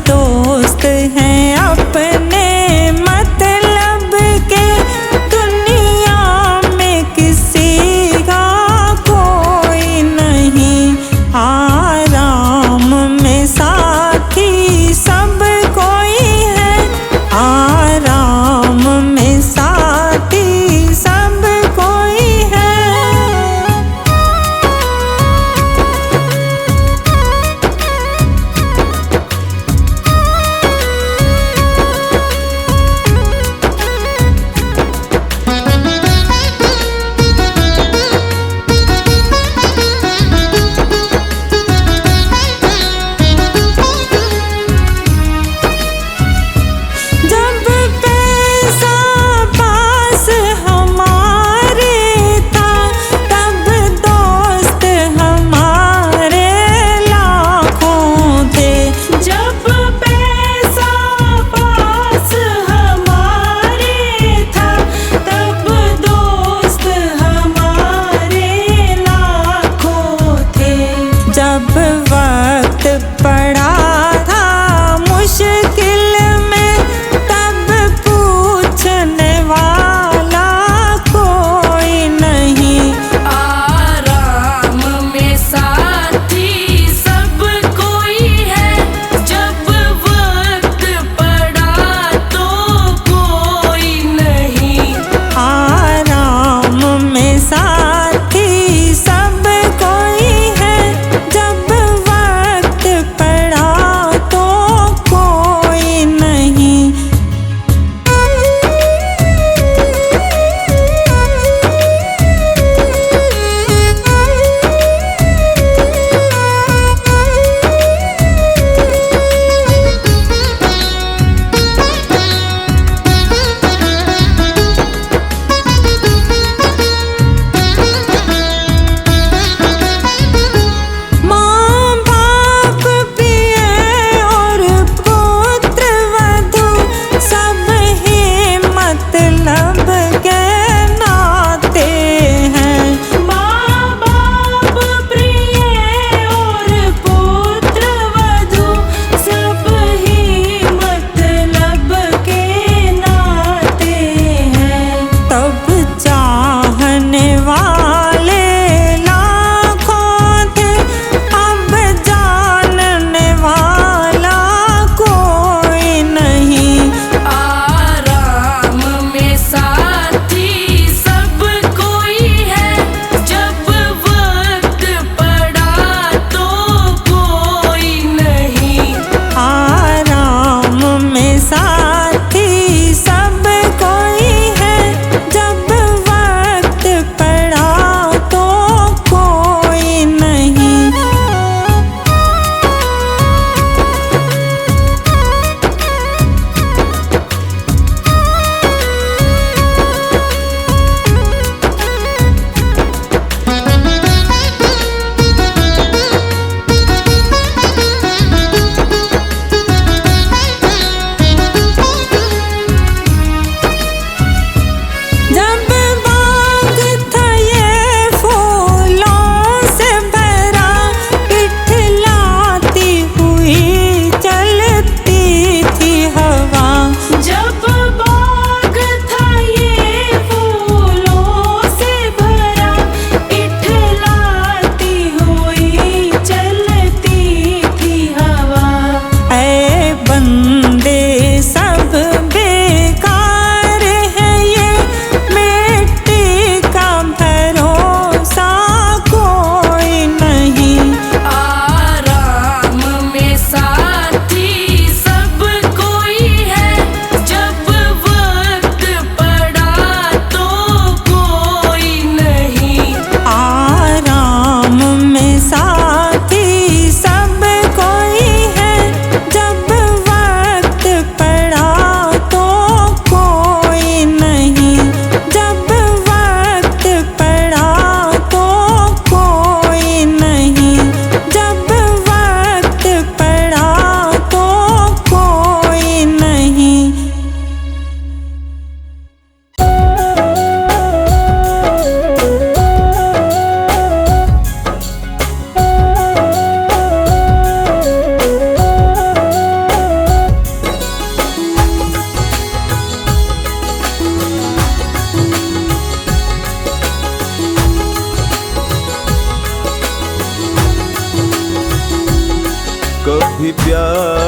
दोस्त हैं अपने मतलब के, दुनिया में किसी का कोई नहीं। आराम में साथी सब कोई है, आराम में साथी सब कोई है।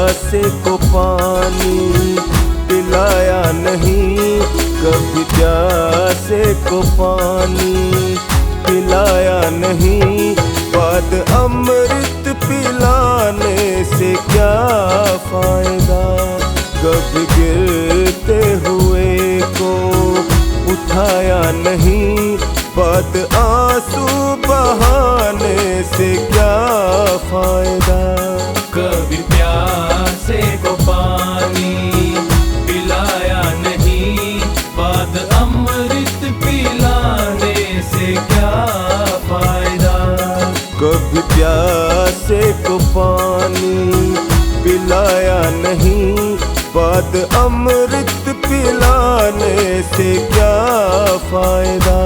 प्यासे को पानी पिलाया नहीं, कभी प्यासे को पानी पिलाया नहीं। बाद अमृत पिलाने से क्या फायदा, कभी गिरते हुए को उठाया नहीं। बाद आंसू बहाने से क्या फायदा, कभी प्यासे को पानी पिलाया नहीं, बाद अमृत पिलाने से क्या फायदा। कभी प्यासे को पानी पिलाया नहीं, बाद अमृत पिलाने से क्या फायदा।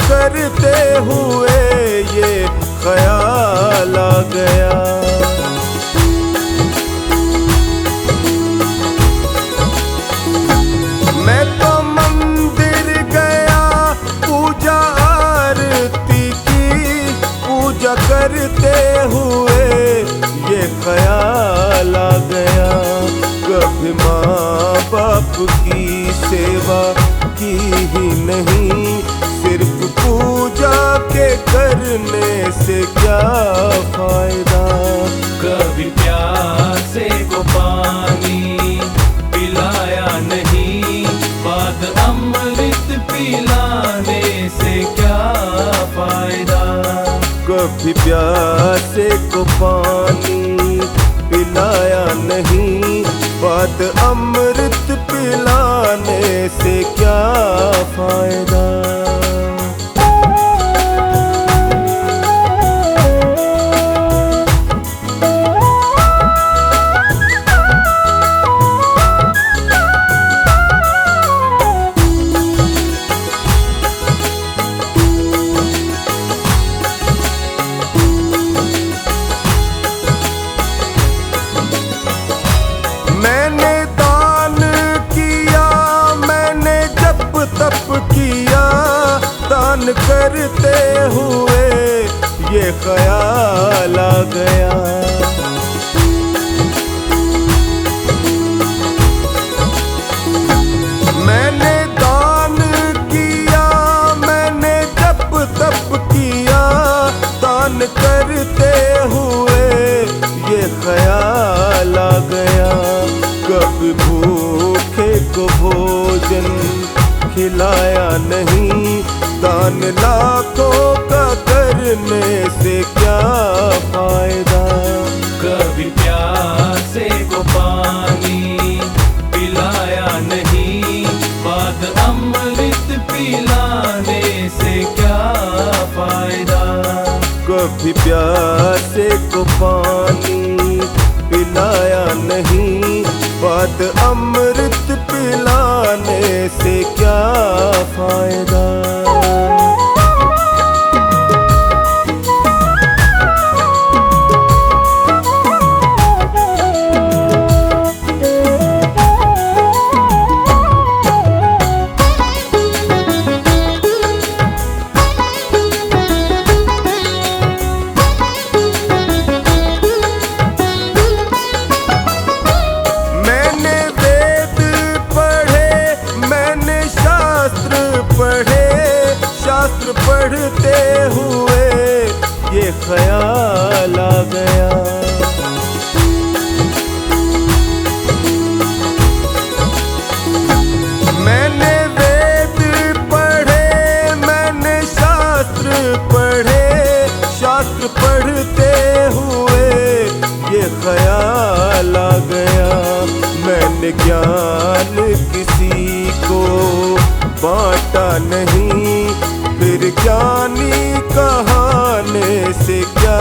करते हुए ये ख्याल आ गया, मैं तो मंदिर गया पूजा आरती की। पूजा करते हुए ये ख्याल आ गया, कभी माँ बाप की सेवा की ही नहीं, सिर्फ पूजा के करने से क्या फायदा। कभी प्यासे को पानी पिलाया नहीं, बाद अमृत पिलाने से क्या फायदा। कभी प्यासे को पानी पिलाया नहीं, बाद अमृत पिलाने से क्या फायदा। मैंने दान किया, मैंने जप तप किया, दान करते हुए ये ख्याल आ गया। मैंने दान किया, मैंने जप तप किया, दान करते हुए ये ख्याल आ गया। कभी भूखे को भोजन खिलाया नहीं, दान लाखों का करने से क्या फायदा। कभी प्यासे को पानी पिलाया नहीं, बाद अमृत पिलाने से क्या फायदा। कभी प्यासे को पानी पिलाया नहीं, बाद अमृत पिलाने से क्या फायदा। पढ़ते हुए ये ख्याल आ गया। मैंने वेद पढ़े, मैंने शास्त्र पढ़े, शास्त्र पढ़ते हुए ये ख्याल आ गया। मैंने ज्ञान किसी को बांटा नहीं, फिर ज्ञानी कहाने से क्या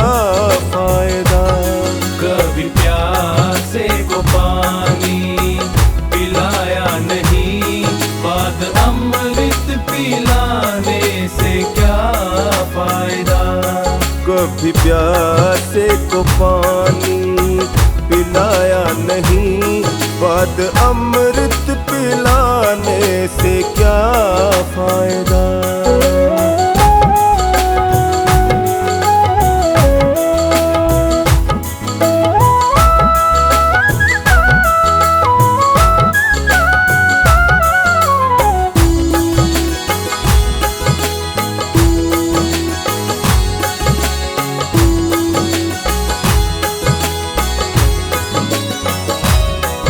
फायदा। कभी प्यार को पानी पिलाया नहीं, बाद अमृत पिलाने से क्या फायदा। कभी प्यासे को पानी पिलाया नहीं, बाद अमृत पिलाने से क्या फायदा।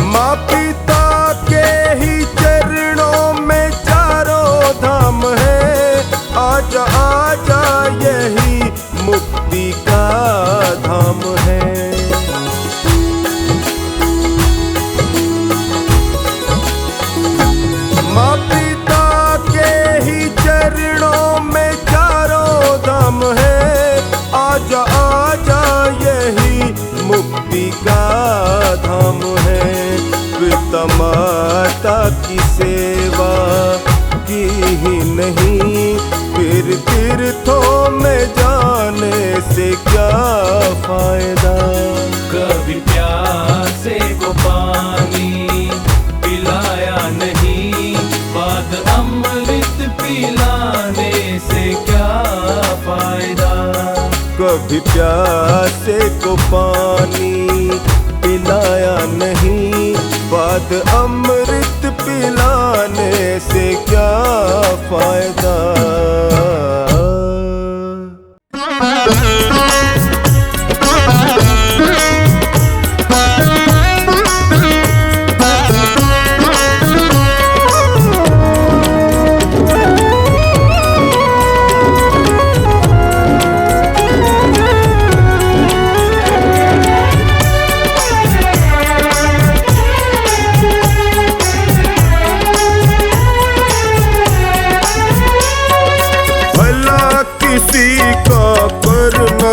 माँ पिता के ही चरणों में चारों धाम है, आजा आजा यही मुक्ति का धाम है। माँ पिता के ही चरणों में चारों धाम है, आजा आजा यही मुक्ति का धाम है। पिता माता की सेवा की ही नहीं, फिर तीर्थों में जाने से क्या फायदा। कभी प्यासे को पानी पिलाया नहीं, बाद अमृत पिलाने से क्या फायदा। कभी प्यासे को पानी पिलाया नहीं, बाद अमृत पिलाने से क्या फायदा।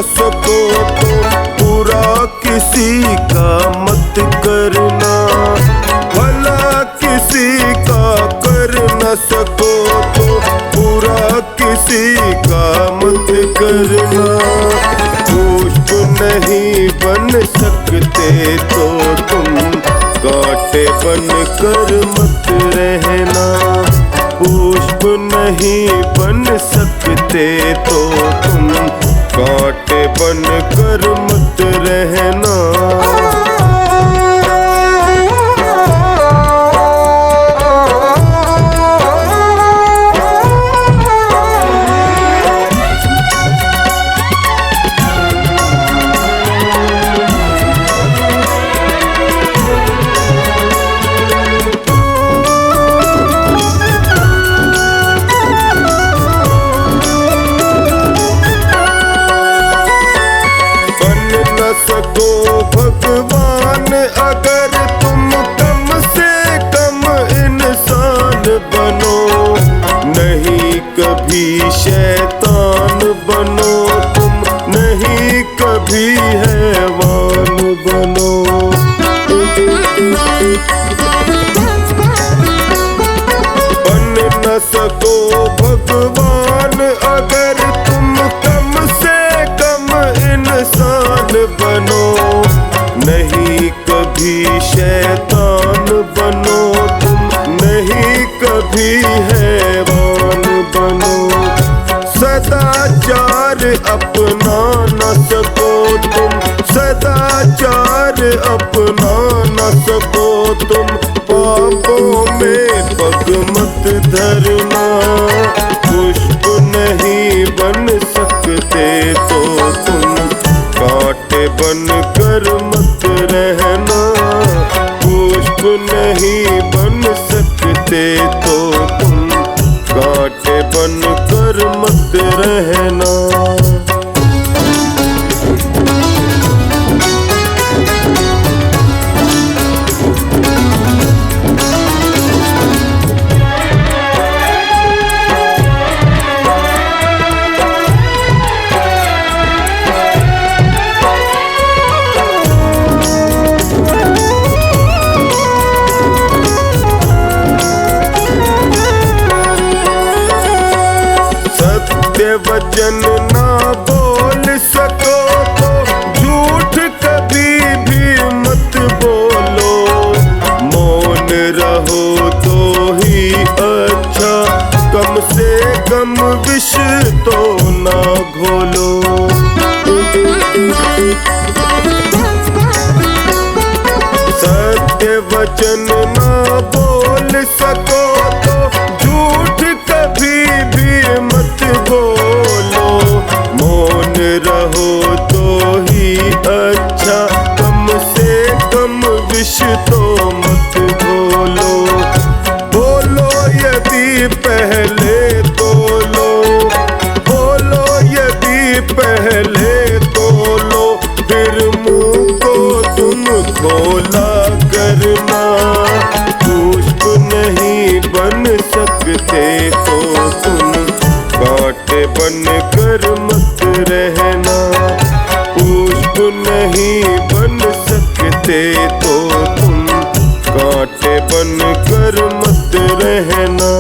सको तो बुरा किसी का मत करना, भला किसी का कर न सको तो बुरा किसी का मत करना। पुष्प नहीं बन सकते तो तुम कांटे बन कर मत रहना। पुष्प नहीं बन सकते तो तुम कांटे बन कर मत रहना। सको भगवान अगर तुम कम से कम इंसान बनो, नहीं कभी शैतान बनो तुम, नहीं कभी हैवान बनो। बन न सको भगवान अगर तुम कम से कम इंसान बनो, नहीं कभी शैतान बनो तुम, नहीं कभी हैवान बनो। सदाचार अपना न सको तुम, सदाचार अपना न सको तुम, पापों में पग मत धरना। पुष्प नहीं बन सकते तो तुम कांटे बन कर मत रहना। पुष्प नहीं बन सकते तो तुम कांटे बन कर मत रहना। वचन ना बोल सको तो झूठ कभी भी मत बोलो। मौन रहो तो ही अच्छा, कम से कम विष तो मत बोलो। बोलो यदि पहले तोलो, बोलो यदि पहले तोलो, फिर मुंह को तुम खोला करना। पुष्प नहीं बन सकते तो तुम कांटे बन कर मत रहना। पुष्प नहीं बन सकते तो तुम कांटे बन कर मत रहना।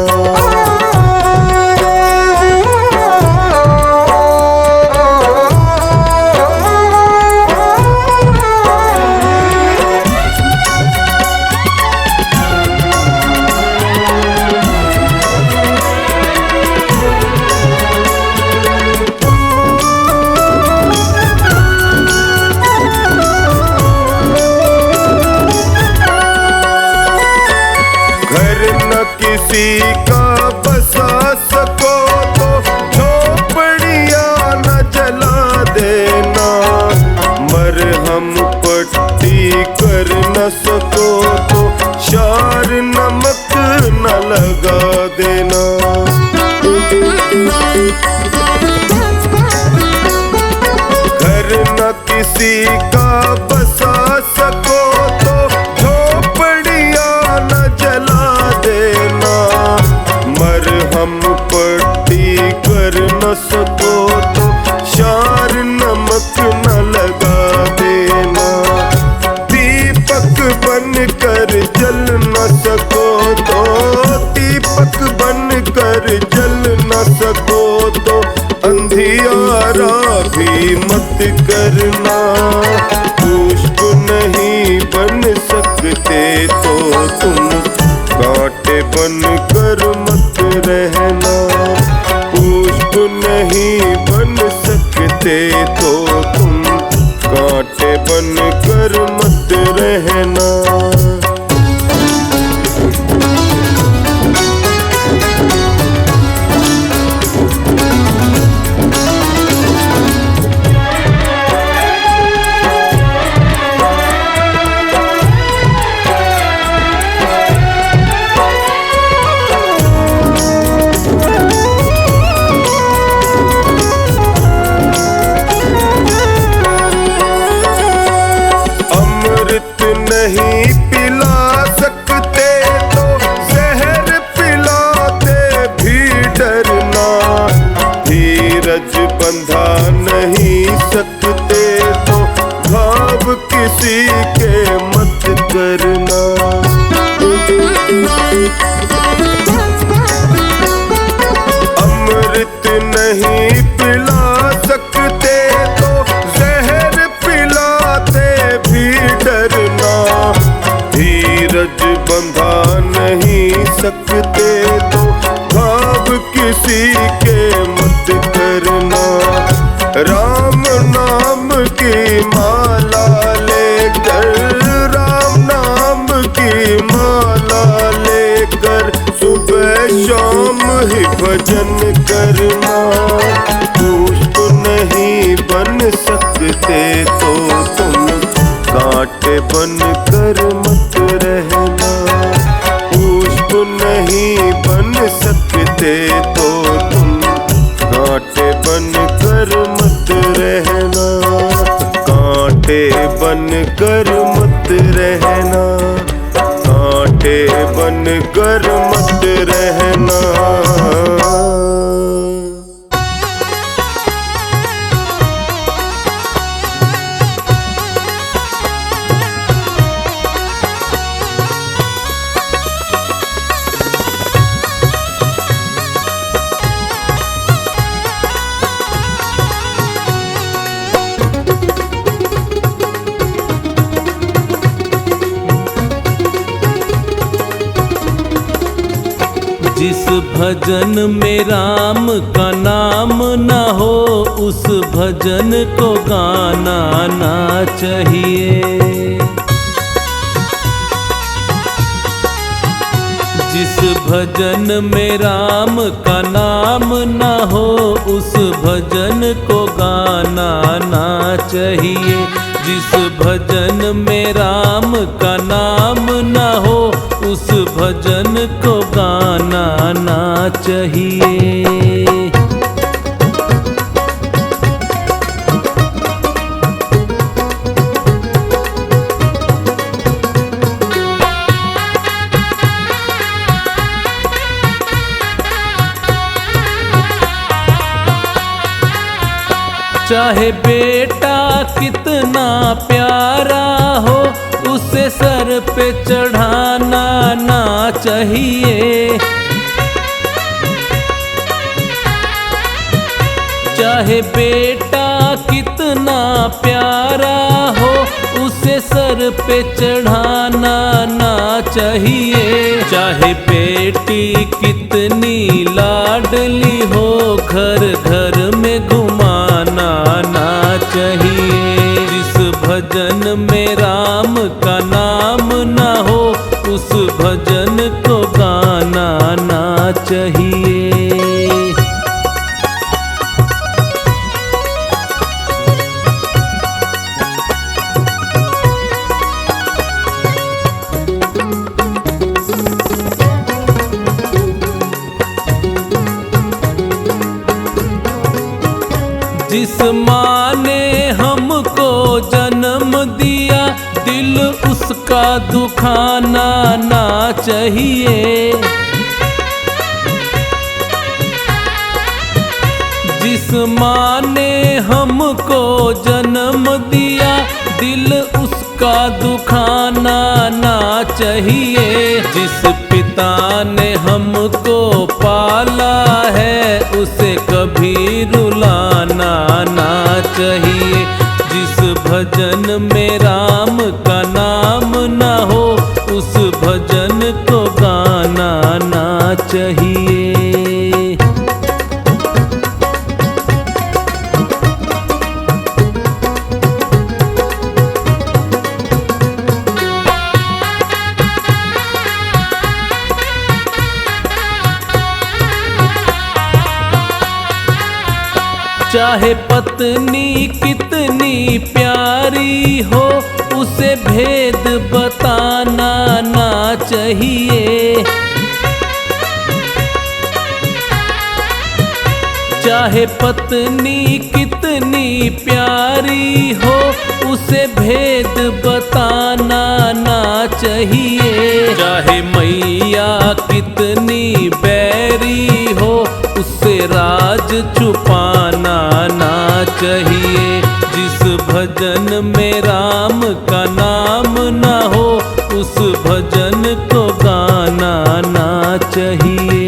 घर न किसी का बसा सको तो झोपड़ियां न जला देना। मरहम पट्टी कर न सको तो शार नमक न लगा देना। घर न किसी का बसा सको तो झोपड़ियां न जला देना। मरहम पट्टी कर न सको तो शार नमक न लगा देना। दीपक बन कर जल न सको तो, दीपक बन कर जल न सको तो अंधियारा भी मत करना। पुष्प नहीं बन सकते तो तुम कांटे बन कर मत रहना। पुष्प नहीं बन सकते तो तुम कांटे बन कर मत रहना। नहीं पिला सकते तो जहर पिलाते भी डरना। धीरज बंधा नहीं सकते तो घाव किसी के मत करना। अमृत नहीं पिला सकते तो जहर पिलाते भी डरना। धीरज बंधा नहीं सकते तो घाव किसी के मत करना। राम नाम की माला लेकर, राम नाम की माला लेकर सुबह शाम ही भजन करना। पुष्प नहीं बन सकते तो तुम कांटे बन कर मत रहना। पुष्प नहीं बन सकते तो तुम कांटे बन कर मत रहना। कांटे बन कर मत रहना। कांटे बन कर मत रहना। जिस भजन में राम का नाम न हो उस भजन को गाना ना चाहिए। जिस भजन में राम का नाम न हो उस भजन को गाना ना चाहिए। जिस भजन में राम का नाम न हो उस भजन को गाना ना चाहिए। चाहे बेटा कितना प्यारा हो उसे सर पे चढ़ाना ना चाहिए। चाहे बेटा कितना प्यारा हो उसे सर पे चढ़ाना ना चाहिए। चाहे बेटी कितनी लाडली हो घर घर में घुमाना ना चाहिए। जिस भजन में राम का नाम ना हो उस भजन को गाना ना चाहिए। जिस माँ ने हमको जन्म दिया दिल उसका दुखाना ना चाहिए। जिस माँ ने हमको जन्म दिया दिल उसका दुखाना ना चाहिए। जिस पिता ने हमको पाला है उसे कभी रुलाना ना चाहिए। जिस भजन में राम का नाम ना हो उस भजन को गाना ना चाहिए। चाहे पत्नी कितनी प्यारी हो उसे भेद बताना ना चाहिए। चाहे पत्नी कितनी प्यारी हो उसे भेद बताना ना चाहिए। चाहे मैया कितनी बैरी हो उससे राज छुपाना ना चाहिए। जिस भजन में राम का नाम ना हो उस भजन को गाना ना चाहिए।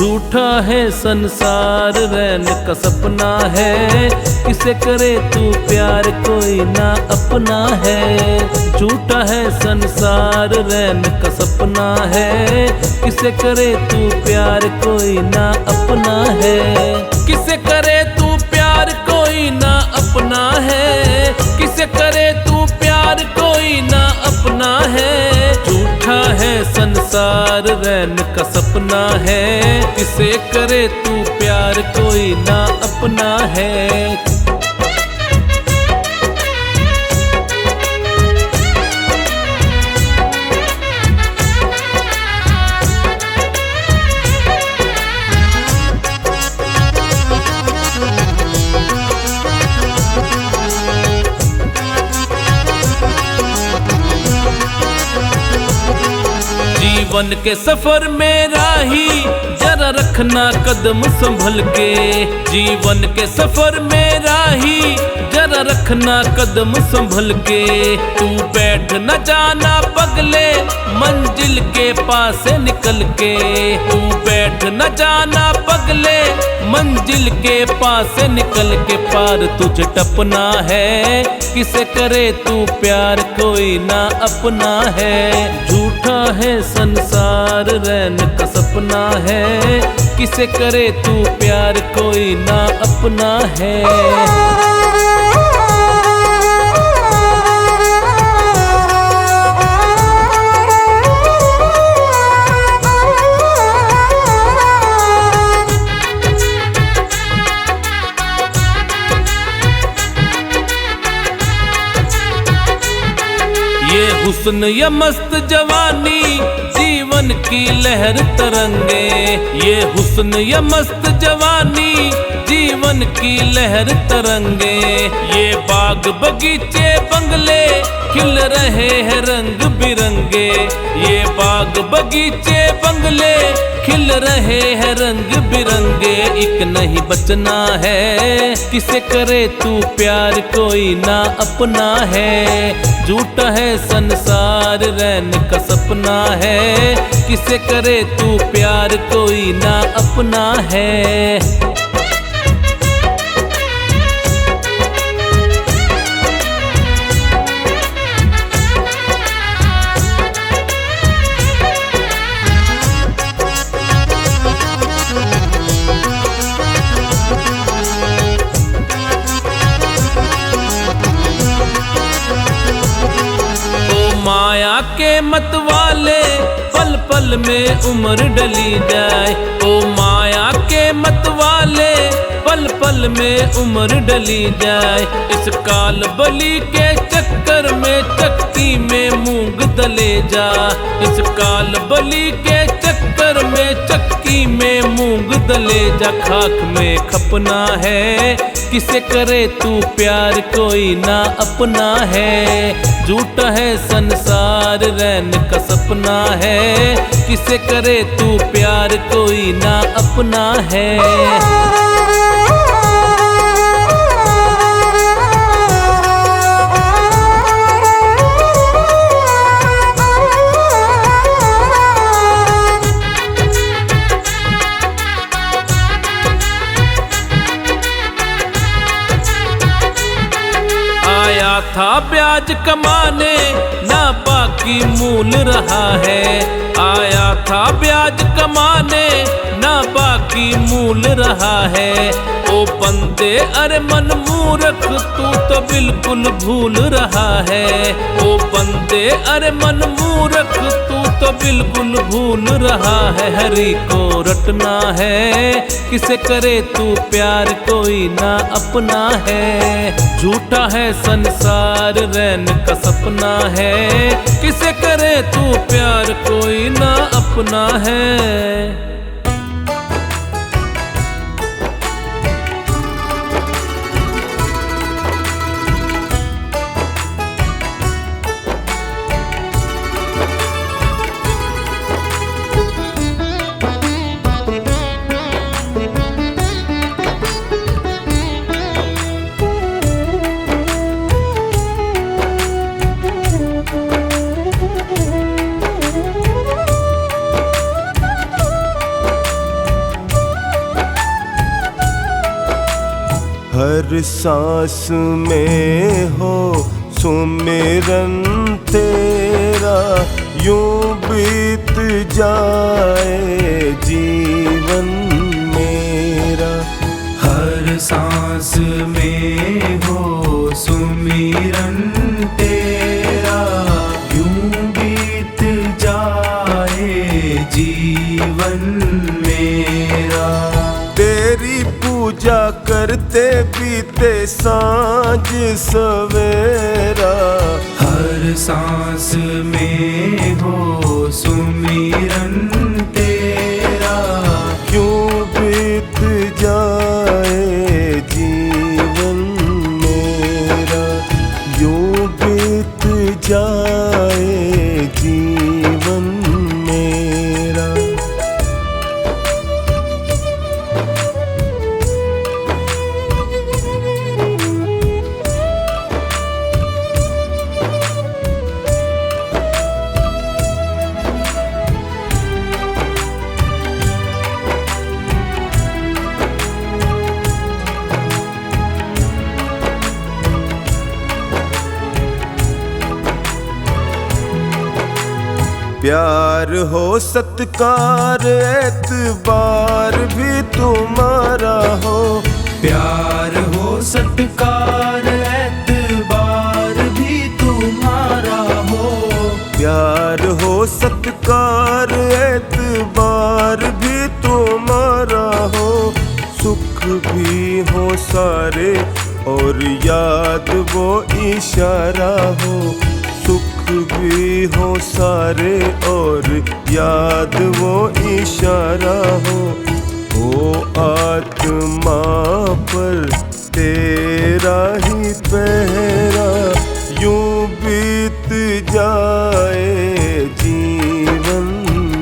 झूठा है संसार रैन का सपना है किसे करे तू प्यार कोई ना अपना है। झूठा है संसार रैन का सपना है किसे करे तू प्यार कोई ना अपना है। किसे करे तू प्यार कोई ना अपना है। किसे करे तू प्यार कोई ना अपना है। झूठा है संसार रैन का सपना है किसे करे तू प्यार कोई ना अपना है। जीवन के सफर में राही जरा रखना कदम संभल के। जीवन के सफर में राही जरा रखना कदम संभल के। तू बैठ न जाना पगले मंजिल के पास से निकल के। तू बैठ न जाना पगले मंजिल के पास से निकल के। पार तुझे टपना है किसे करे तू प्यार कोई ना अपना है। झूठा है संसार रैन का सपना है किसे करे तू प्यार कोई ना अपना है। ये हुस्न या मस्त जवानी जीवन की लहर तरंगे। ये हुस्न या मस्त जवानी जीवन की लहर तरंगे। ये बाग बगीचे बंगले खिल रहे हैं रंग बिरंगे। ये बाग बगीचे बंगले खिल रहे हैं रंग बिरंगे। एक नहीं बचना है किसे करे तू प्यार कोई ना अपना है। झूठा है संसार रैन का सपना है किसे करे तू प्यार कोई ना अपना है। माया के मत वाले पल पल में उम्र डली जाए। ओ माया के मत वाले पल पल में उम्र डली जाए। इस काल बली के चक्कर में चक्की में मूंग दले जा। इस काल बली के चक्कर में चक्की में मूंग दले जा। खाक में खपना है किसे करे तू प्यार कोई ना अपना है। झूठा है संसार रैन का सपना है किसे करे तू प्यार कोई ना अपना है। था ब्याज कमाने ना बाकी मूल रहा है। आया था ब्याज कमाने ना बाकी मूल रहा है। ओ बंदे अरे मन मूर्ख तू तो बिल्कुल भूल रहा है। ओ बंदे अरे मन मूर्ख तू तो बिल्कुल भूल रहा है। हरि को रटना है किसे करे तू प्यार कोई ना अपना है। झूठा है संसार रैन का सपना है किसे करे तू प्यार कोई ना अपना है। हर सांस में हो सुमिरन तेरा यूं बीत जाए जीवन मेरा। हर सांस में हो सुमिरन तेरा यूं बीत जाए जीवन मेरा। तेरी पूजा करते बीते सांझ सवेरा। हर सांस में हो सुमिरन तेरा यूं बीत जाए जीवन मेरा। यूं बीत जाए जीवन मेरा। प्यार हो सत्कार एतबार भी तुम्हारा हो। प्यार हो सत्कार एतबार भी तुम्हारा हो। प्यार हो सत्कार एतबार भी तुम्हारा हो। सुख भी हो सारे और याद वो इशारा हो। सुख भी हो सारे और याद वो इशारा हो। ओ आत्मा पर तेरा ही पहरा यूं बीत जाए जीवन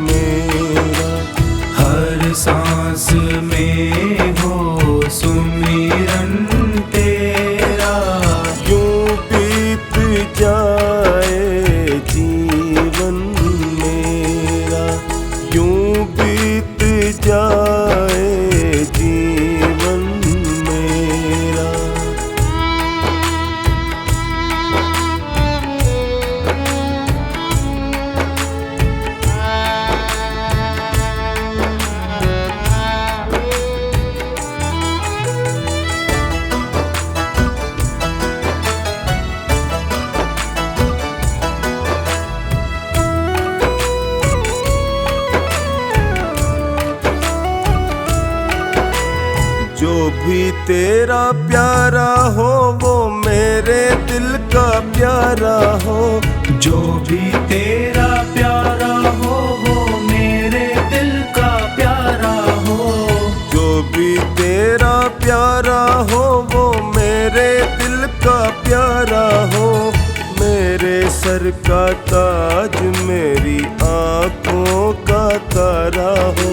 मेरा। हर सांस में हो सुमिरन तेरा। यूं बीत जाए जीवन मेरा। यूं बीत जाए जीवन मेरा। जो भी तेरा प्यारा हो वो मेरे दिल का प्यारा हो। जो भी तेरा प्यारा हो वो मेरे दिल का प्यारा हो। जो भी तेरा प्यारा हो वो मेरे दिल का प्यारा हो। मेरे सर का ताज मेरी आँखों का तारा हो।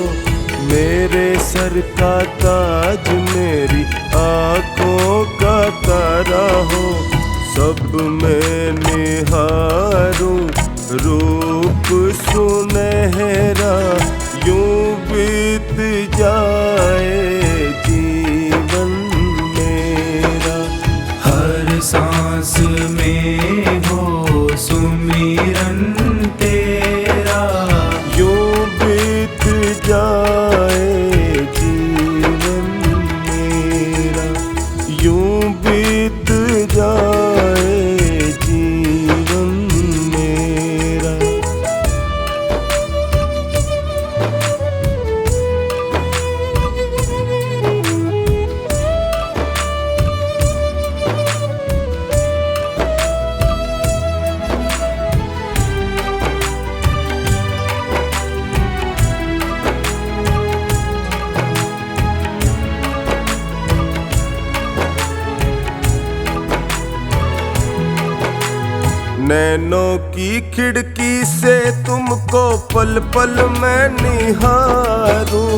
मेरे सर का ताज मेरी आँखों का तारा हो। सब में निहारूं रूप सुनहरा यूं बीत जाए जीवन मेरा। हर सांस में हो सुमिरन तेरा। यूं बीत जाए जीवन मेरा। यूं बीत जाए जीवन मेरा। नैनों की खिड़की से तुमको पल पल मैं निहारूं।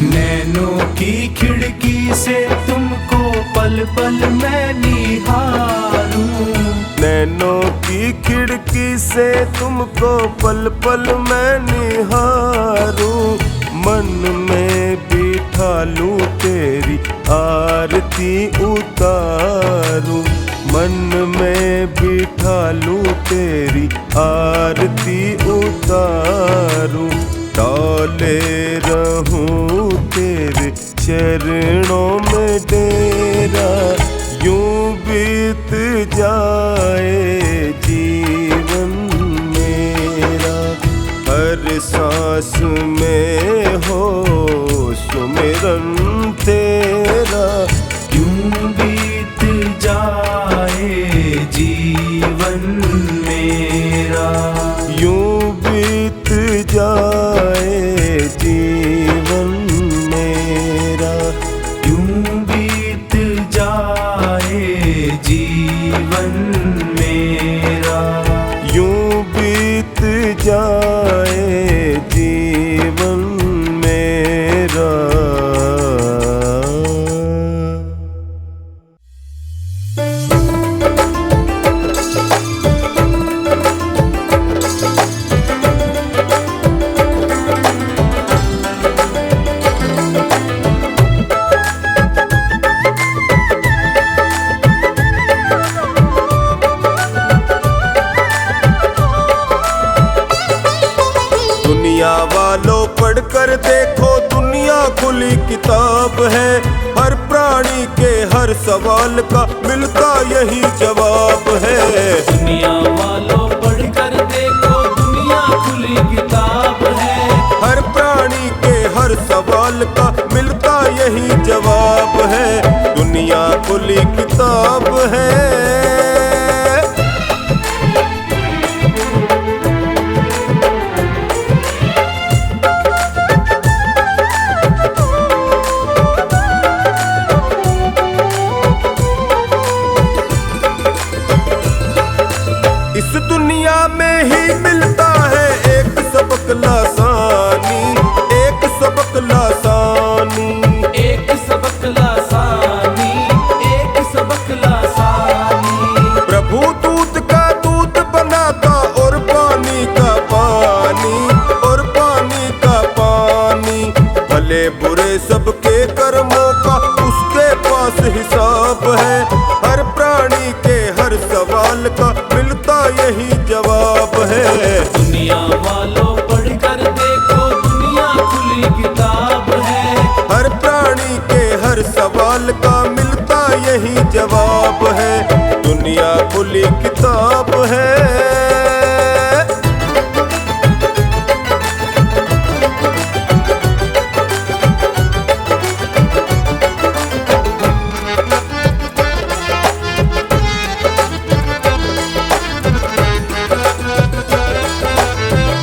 नैनों की खिड़की से तुमको पल पल मैं निहारूं। नैनों की खिड़की से तुमको पल पल मैं निहारूं। मन में बिठा लूं तेरी आरती उतारूं। मन में बिठा लूं तेरी आरती उतारूं। डोले रहूं तेरे चरणों में डेरा यूं बीत जाए जीवन मेरा। हर सांस में हो सुमिरन तेरा। यूं बीत जाए जीवन मेरा। यूं बीत जाए जीवन मेरा। यूं बीत जाए जीवन मेरा। यूं बीत जाए जीवन मेरा। किताब है। हर प्राणी के हर सवाल का मिलता यही जवाब है। दुनिया वालों पढ़कर देखो दुनिया खुली किताब है। हर प्राणी के हर सवाल का मिलता यही जवाब है। दुनिया खुली किताब है। इस दुनिया में ही मिलता है एक सबक लासानी, एक सबक लासानी, एक सबक लासानी, एक सबक लासानी। प्रभु दूध का दूध बनाता और पानी का पानी, और पानी का पानी। भले बुरे सबके कर्मों का उसके पास हिसाब है। हर प्राणी के हर सवाल का मिलता यही जवाब है। दुनिया वालों पढ़कर देखो दुनिया खुली किताब है। हर प्राणी के हर सवाल का मिलता यही जवाब है। दुनिया खुली किताब है।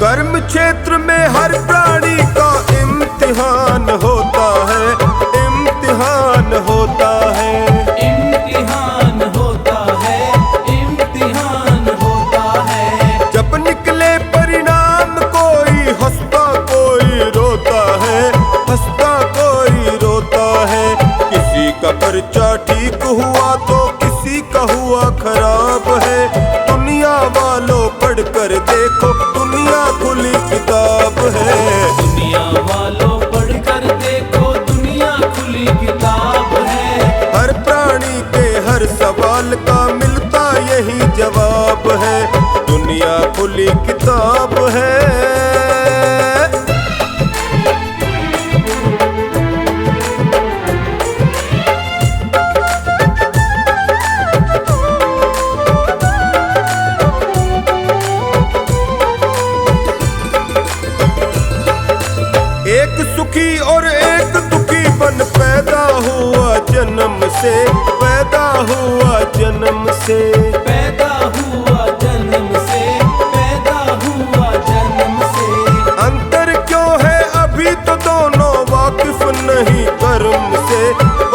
कर्म क्षेत्र में हर प्राणी का इम्तिहान होता है, इम्तिहान होता है, इम्तिहान होता है, इम्तिहान होता है। जब निकले परिणाम कोई हंसता कोई रोता है, हंसता कोई रोता है। किसी का पर्चा ठीक हुआ तो किसी का हुआ खराब है। दुनिया वालों पढ़कर देखो दुनिया खुली किताब है। दुनिया वालों पढ़कर देखो दुनिया खुली किताब है। हर प्राणी के हर सवाल का मिलता यही जवाब है। दुनिया खुली किताब है। एक सुखी और एक दुखी बन पैदा हुआ जन्म से, पैदा हुआ जन्म से, पैदा हुआ जन्म से, पैदा हुआ जन्म से। अंतर क्यों है अभी तो दोनों वाकिफ नहीं कर्म से,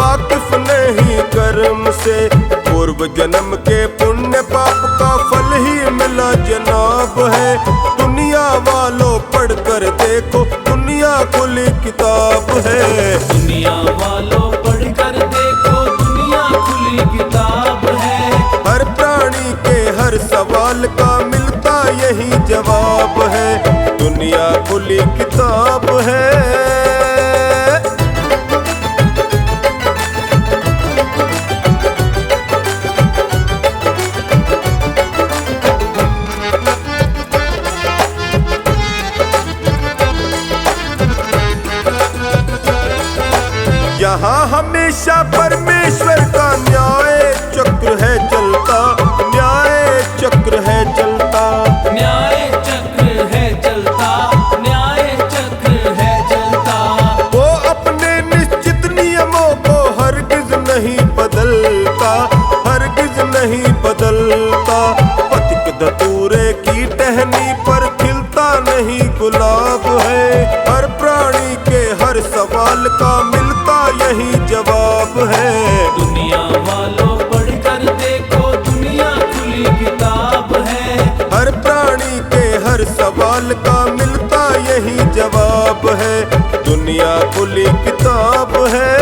वाकिफ नहीं कर्म से। पूर्व जन्म के पुण्य पाप का फल ही मिला जनाब है। दुनिया वालों पढ़कर देखो दुनिया खुली किताब है। दुनिया वालों पढ़कर देखो दुनिया खुली किताब है। हर प्राणी के हर सवाल का मिलता यही जवाब है। दुनिया खुली किताब है। यहाँ हमेशा परमेश्वर का न्याय चक्र है चलता, न्याय चक्र है चलता, न्याय चक्र है चलता, न्याय चक्र है चलता। वो अपने निश्चित नियमों को हरगिज नहीं बदलता, हरगिज नहीं बदलता। पथिक धतूरे की टहनी पर खिलता नहीं गुलाब है। हर प्राणी के हर सवाल का मिलता यही जवाब है। दुनिया वालों पढ़कर देखो दुनिया खुली किताब है। हर प्राणी के हर सवाल का मिलता यही जवाब है। दुनिया खुली किताब है।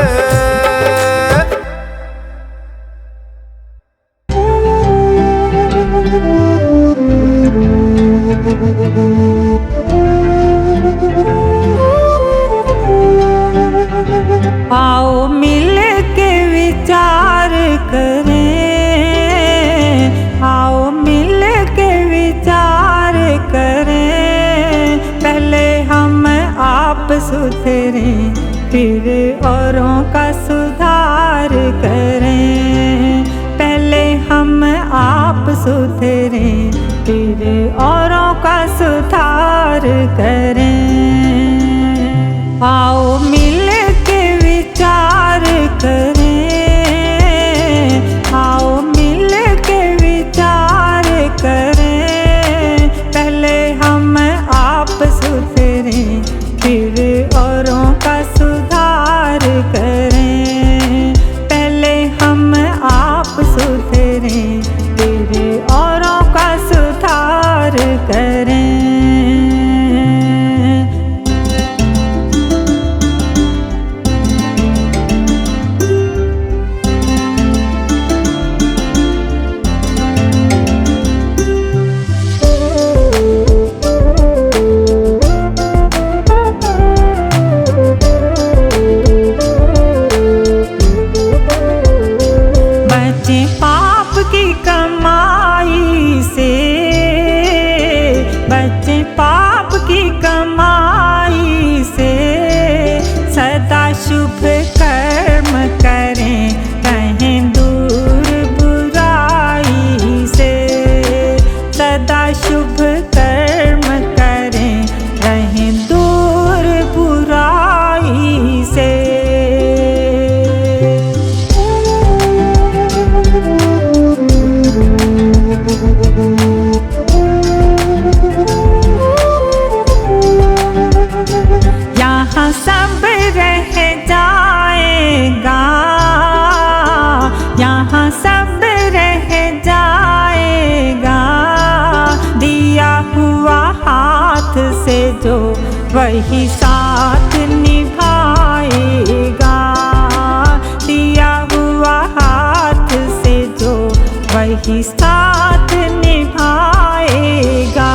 आओ मिल के विचार करें, आओ मिल के विचार करें। पहले हम आप सुधरें फिर औरों का सुधार करें। पहले हम आप सुधरें, फिर औरों का सुधार करें। आओ मिल के विचार करें, आओ मिल के विचार करें। पहले हम आप सुधरें, फिर औरों का सुधार करें। पहले हम आप सुधरें, फिर औरों का सुधार करें। बचे पाप की कमाई से, सदा शुभ कर्म करें, रहें दूर बुराई से। सदा शुभ कर्म करें, रहें दूर बुराई से। यहाँ सब रह जाएगा, यहाँ सब रह जाएगा। दिया हुआ हाथ से जो वही साथ निभाएगा। दिया हुआ हाथ से जो वही साथ निभाएगा।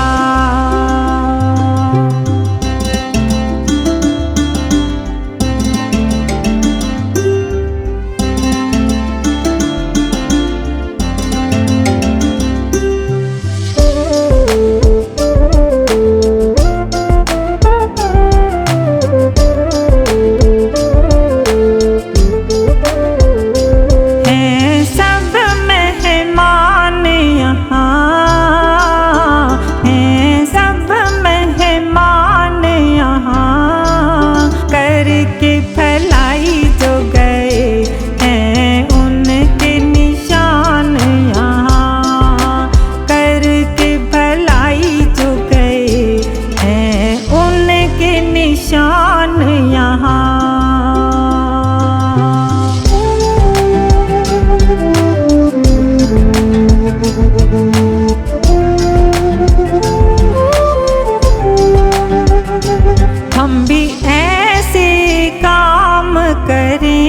हम भी ऐसे काम करें,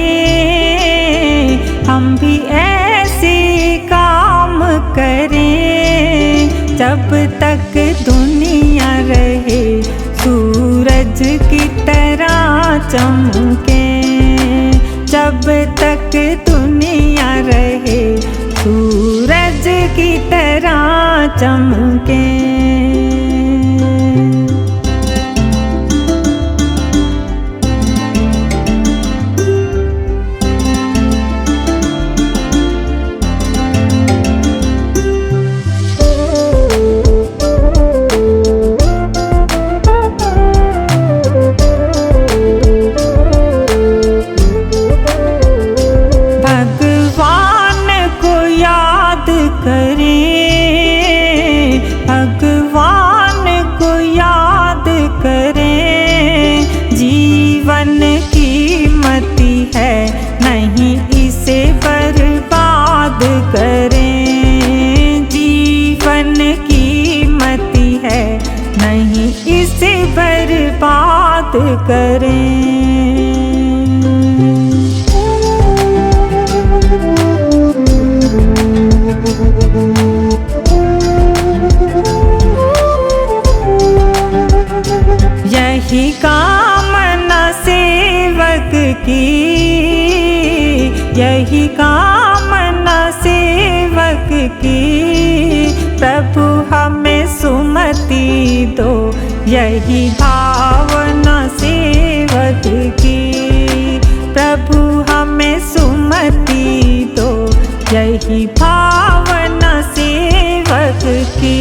हम भी ऐसे काम करें। जब तक दुनिया रहे सूरज की तरह चमके। जब तक दुनिया रहे सूरज की तरह चमके। भगवान को याद करें। जीवन कीमती है, नहीं इसे बर्बाद करें। जीवन कीमती है, नहीं इसे बर्बाद करें। यही कामना सेवक की, यही कामना सेवक की। प्रभु हमें सुमति दो, यही भावना सेवक की। प्रभु हमें सुमति दो, यही भावना सेवक की।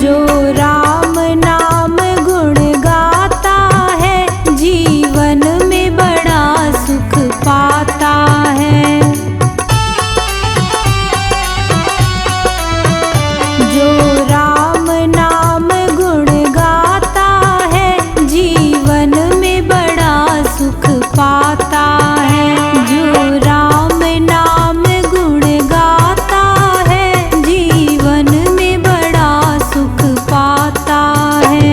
जो राम नाम गुण गाता है, जीवन में बड़ा सुख पाता है। जो राम नाम गुण गाता है, जीवन में बड़ा सुख पाता है। जो राम नाम गुण गाता है, जीवन में बड़ा सुख पाता है।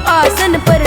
आसन पर